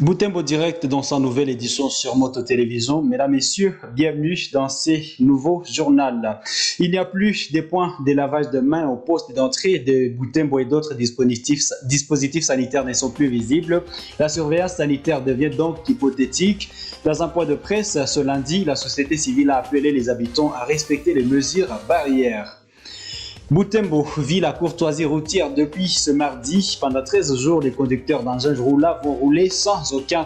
Boutembo Direct dans sa nouvelle édition sur Moto Télévision. Mesdames, Messieurs, bienvenue dans ces nouveaux journaux. Il n'y a plus des points de lavage de mains au poste d'entrée de Boutembo et d'autres dispositifs sanitaires ne sont plus visibles. La surveillance sanitaire devient donc hypothétique. Dans un point de presse ce lundi, la société civile a appelé les habitants à respecter les mesures barrières. Boutembo vit la courtoisie routière depuis ce mardi. Pendant 13 jours, les conducteurs d'engins roulants vont rouler sans aucun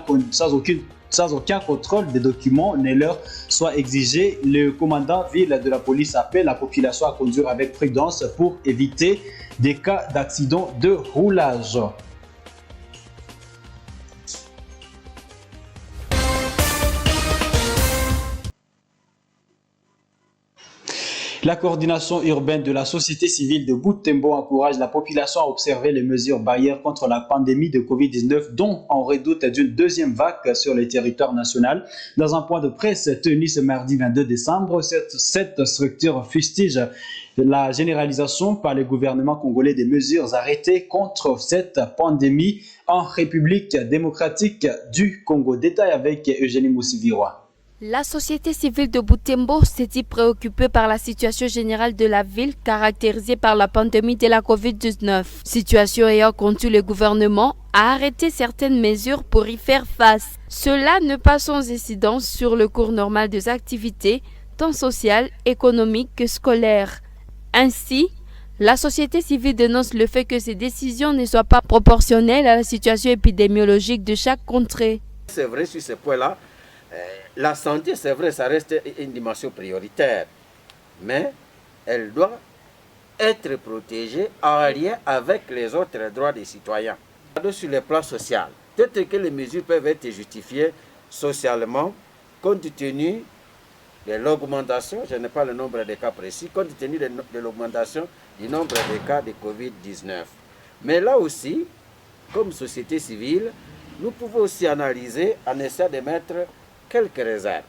contrôle des documents ne leur soit exigé. Le commandant ville de la police appelle la population à conduire avec prudence pour éviter des cas d'accident de roulage. La coordination urbaine de la société civile de Boutembo encourage la population à observer les mesures barrières contre la pandémie de Covid-19 dont on redoute d'une deuxième vague sur le territoire national. Dans un point de presse tenu ce mardi 22 décembre, cette structure fustige la généralisation par le gouvernement congolais des mesures arrêtées contre cette pandémie en République démocratique du Congo. Détail avec Eugénie Moussivirois. La société civile de Boutembo s'est dit préoccupée par la situation générale de la ville caractérisée par la pandémie de la Covid-19. Situation ayant conduit le gouvernement à arrêter certaines mesures pour y faire face. Cela n'est pas sans incidence sur le cours normal des activités, tant sociales, économiques que scolaires. Ainsi, la société civile dénonce le fait que ces décisions ne soient pas proportionnelles à la situation épidémiologique de chaque contrée. C'est vrai sur ce point-là. La santé, c'est vrai, ça reste une dimension prioritaire, mais elle doit être protégée en lien avec les autres droits des citoyens. Sur le plan social, peut-être que les mesures peuvent être justifiées socialement, compte tenu de l'augmentation, je n'ai pas le nombre de cas précis, compte tenu de l'augmentation du nombre de cas de Covid-19. Mais là aussi, comme société civile, nous pouvons aussi analyser en essayant de mettre quelques réserves.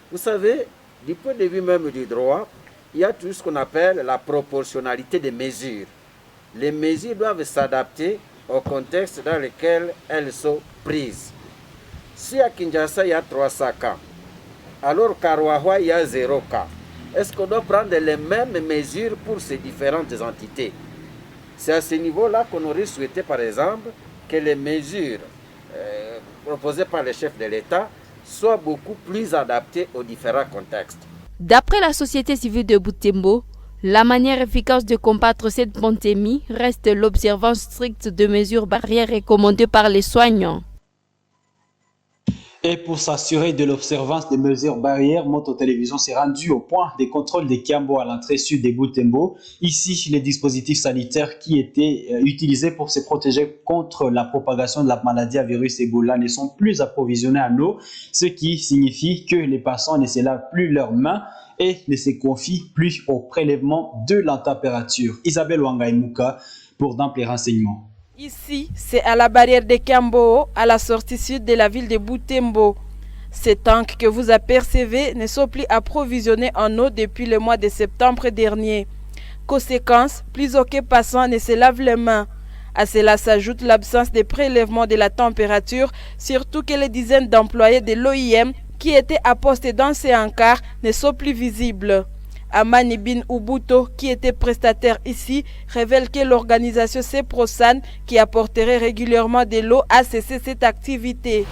Vous savez, du point de vue même du droit, il y a tout ce qu'on appelle la proportionnalité des mesures. Les mesures doivent s'adapter au contexte dans lequel elles sont prises. Si à Kinshasa il y a 300 cas, alors qu'à Roahoua il y a 0 cas, est-ce qu'on doit prendre les mêmes mesures pour ces différentes entités? C'est à ce niveau-là qu'on aurait souhaité, par exemple, que les mesures proposées par le chef de l'État soit beaucoup plus adapté aux différents contextes. D'après la société civile de Boutembo, la manière efficace de combattre cette pandémie reste l'observance stricte de mesures barrières recommandées par les soignants. Et pour s'assurer de l'observance des mesures barrières, Moto Télévision s'est rendu au point des contrôles des Kiambo à l'entrée sud des Boutembo. Ici, les dispositifs sanitaires qui étaient utilisés pour se protéger contre la propagation de la maladie à virus Ebola ne sont plus approvisionnés en eau, ce qui signifie que les patients ne se lavent plus leurs mains et ne se confient plus au prélèvement de la température. Isabelle Wangaimuka pour d'amples renseignements. Ici, c'est à la barrière de Kiambo, à la sortie sud de la ville de Boutembo. Ces tanks que vous apercevez ne sont plus approvisionnés en eau depuis le mois de septembre dernier. Conséquence, plus aucun passant ne se lave les mains. À cela s'ajoute l'absence de prélèvement de la température, surtout que les dizaines d'employés de l'OIM qui étaient à poste dans ces encars ne sont plus visibles. Amani Bin Ubuto, qui était prestataire ici, révèle que l'organisation CEPROSAN, qui apporterait régulièrement de l'eau, a cessé cette activité.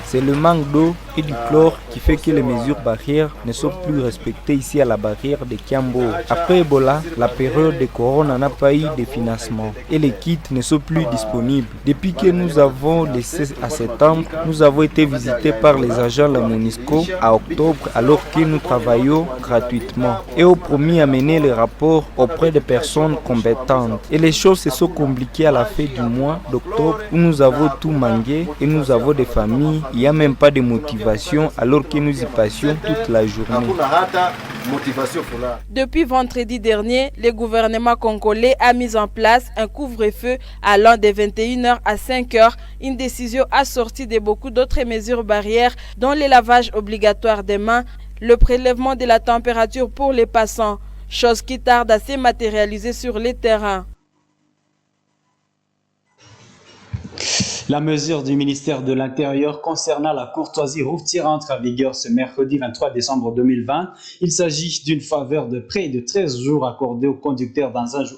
C'est le manque d'eau et du chlore qui fait que les mesures barrières ne sont plus respectées ici à la barrière de Kiambo. Après Ebola, la période de Corona n'a pas eu de financement et les kits ne sont plus disponibles. Depuis que nous avons laissé à septembre, nous avons été visités par les agents de la MONUSCO à octobre alors que nous travaillons gratuitement et ont promis à mener les rapports auprès des personnes compétentes. Et les choses se sont compliquées à la fin du mois d'octobre où nous avons tout manqué et nous avons des familles. Il n'y a même pas de motivation alors que nous y passions toute la journée. Depuis vendredi dernier, le gouvernement congolais a mis en place un couvre-feu allant de 21h à 5h, une décision assortie de beaucoup d'autres mesures barrières dont le lavage obligatoire des mains, le prélèvement de la température pour les passants, chose qui tarde à se matérialiser sur les terrains. La mesure du ministère de l'Intérieur concernant la courtoisie routière entre en vigueur ce mercredi 23 décembre 2020. Il s'agit d'une faveur de près de 13 jours accordée aux conducteurs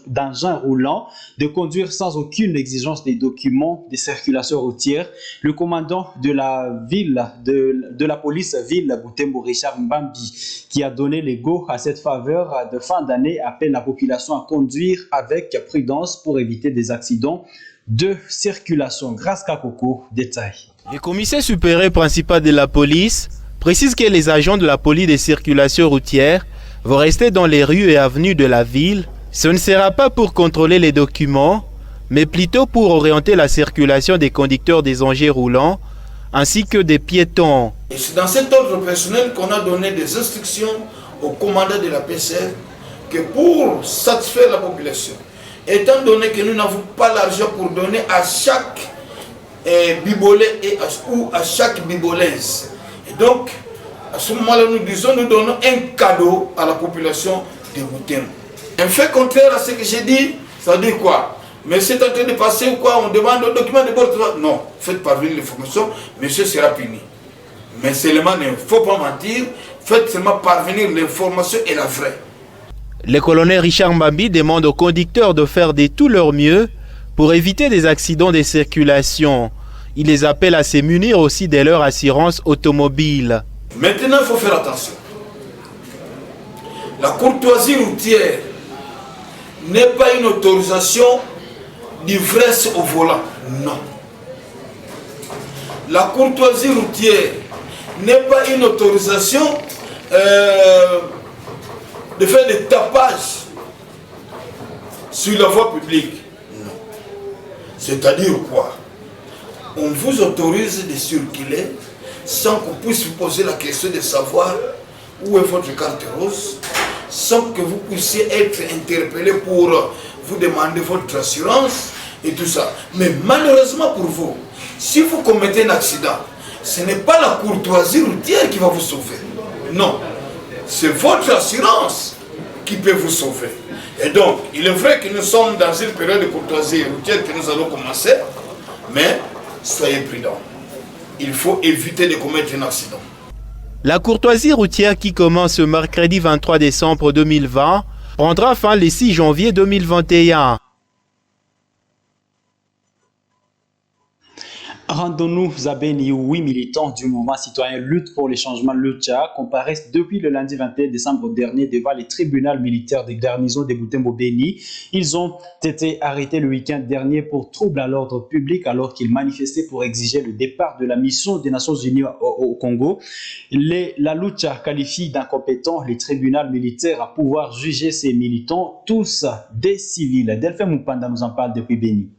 d'engins roulants de conduire sans aucune exigence des documents de circulation routière. Le commandant de la ville de la police ville Butembo, Richard Mbambi, qui a donné le go à cette faveur de fin d'année, appelle la population à conduire avec prudence pour éviter des accidents de circulation. Grâce à Coco, détail. Le commissaire supérieur principal de la police précise que les agents de la police de circulation routière vont rester dans les rues et avenues de la ville. Ce ne sera pas pour contrôler les documents, mais plutôt pour orienter la circulation des conducteurs des engins roulants ainsi que des piétons. Et c'est dans cet ordre personnel qu'on a donné des instructions au commandant de la PCR que pour satisfaire la population, étant donné que nous n'avons pas l'argent pour donner à chaque bibolet ou à chaque bibolaise. Et donc, à ce moment-là, nous donnons un cadeau à la population de Butembo. Un fait contraire à ce que j'ai dit, ça dit quoi? Mais c'est en train de passer ou quoi? On demande un document de bord. Non, faites parvenir l'information, monsieur sera puni. Mais seulement, il ne faut pas mentir, faites seulement parvenir l'information et la vraie. Le colonel Richard Mbambi demande aux conducteurs de faire de tout leur mieux pour éviter des accidents de circulation. Il les appelle à se munir aussi de leur assurance automobile. Maintenant, il faut faire attention. La courtoisie routière n'est pas une autorisation d'ivresse au volant. Non. La courtoisie routière n'est pas une autorisation de faire des tapages sur la voie publique. Non. C'est-à-dire quoi? On vous autorise de circuler sans qu'on puisse vous poser la question de savoir où est votre carte rose, sans que vous puissiez être interpellé pour vous demander votre assurance et tout ça. Mais malheureusement pour vous, si vous commettez un accident, ce n'est pas la courtoisie routière qui va vous sauver. Non. C'est votre assurance qui peut vous sauver. Et donc, il est vrai que nous sommes dans une période de courtoisie routière que nous allons commencer, mais soyez prudents. Il faut éviter de commettre un accident. La courtoisie routière qui commence ce mercredi 23 décembre 2020 prendra fin le 6 janvier 2021. Rendons-nous à Beni où 8 militants du mouvement citoyen Lutte pour les changements Lucha comparaissent depuis le lundi 21 décembre dernier devant les tribunaux militaires de garnison de Butembo Beni. Ils ont été arrêtés le week-end dernier pour trouble à l'ordre public alors qu'ils manifestaient pour exiger le départ de la mission des Nations Unies au Congo. La Lucha qualifie d'incompétents les tribunaux militaires à pouvoir juger ces militants, tous des civils. Delphin Mupanda nous en parle depuis Beni.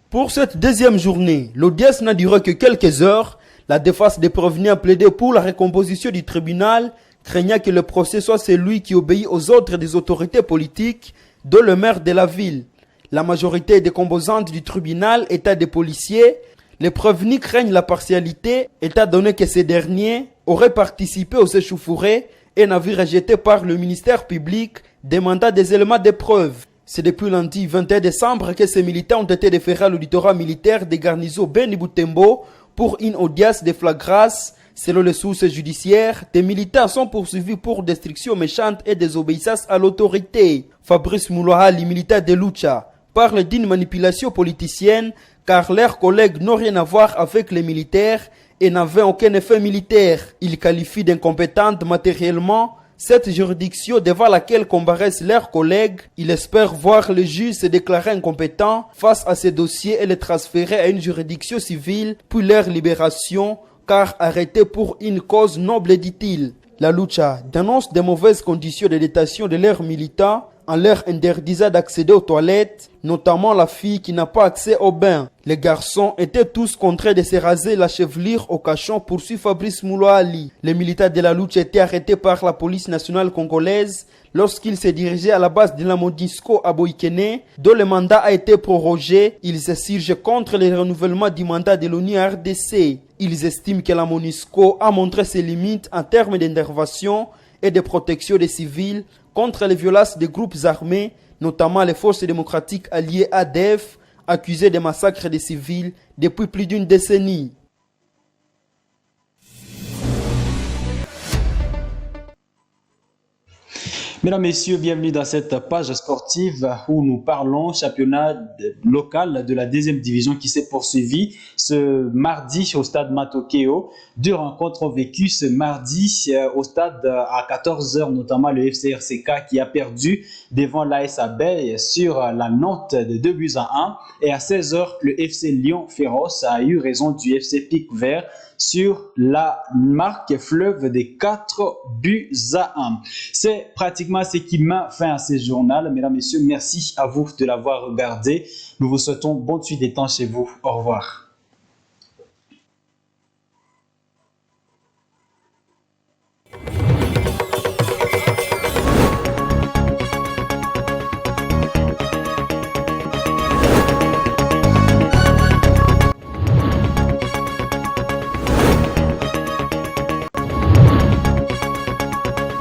Pour cette deuxième journée, l'audience n'a duré que quelques heures. La défense des prévenus a plaidé pour la recomposition du tribunal, craignant que le procès soit celui qui obéit aux ordres des autorités politiques, dont le maire de la ville. La majorité des composantes du tribunal étant des policiers. Les prévenus craignent la partialité, étant donné que ces derniers auraient participé aux échauffourées et n'avaient rejeté par le ministère public demandant des éléments de preuve. C'est depuis lundi 21 décembre que ces militants ont été déférés à l'auditorat militaire des garnisons Beni Butembo pour une audience de flagrance. Selon les sources judiciaires, des militants sont poursuivis pour destruction méchante et désobéissance à l'autorité. Fabrice Moulohali, militant de Lucha, parle d'une manipulation politicienne car leurs collègues n'ont rien à voir avec les militaires et n'avaient aucun effet militaire. Il qualifie d'incompétente matériellement cette juridiction devant laquelle comparaissent leurs collègues. Il espère voir le juge se déclarer incompétent face à ces dossiers et les transférer à une juridiction civile, puis leur libération, car arrêtés pour une cause noble, dit-il. La Lucha dénonce des mauvaises conditions de détention de leurs militants en leur interdisant d'accéder aux toilettes, notamment la fille qui n'a pas accès au bain. Les garçons étaient tous contraints de se raser la chevelure au cachon, poursuit Fabrice Moulohali. Les militaires de la Lucha étaient arrêtés par la police nationale congolaise lorsqu'ils se dirigeaient à la base de la Monisco à Boikene, dont le mandat a été prorogé. Ils s'insurgent contre le renouvellement du mandat de l'ONU RDC. Ils estiment que la Monisco a montré ses limites en termes d'intervention et de protection des civils contre les violences des groupes armés, notamment les forces démocratiques alliées ADF, accusé des massacres des civils depuis plus d'une décennie. Mesdames, Messieurs, bienvenue dans cette page sportive où nous parlons championnat local de la deuxième division qui s'est poursuivi ce mardi au stade Matokeo. 2 rencontres ont vécu ce mardi au stade à 14h, notamment le FCRCK qui a perdu devant l'AS Abeille sur la note de 2-1. Et à 16h, le FC Lyon Féroce a eu raison du FC Pic Vert sur la marque fleuve des 4-1. C'est pratiquement ce qui met fin à ce journal. Mesdames, Messieurs, merci à vous de l'avoir regardé. Nous vous souhaitons bonne suite des temps chez vous. Au revoir.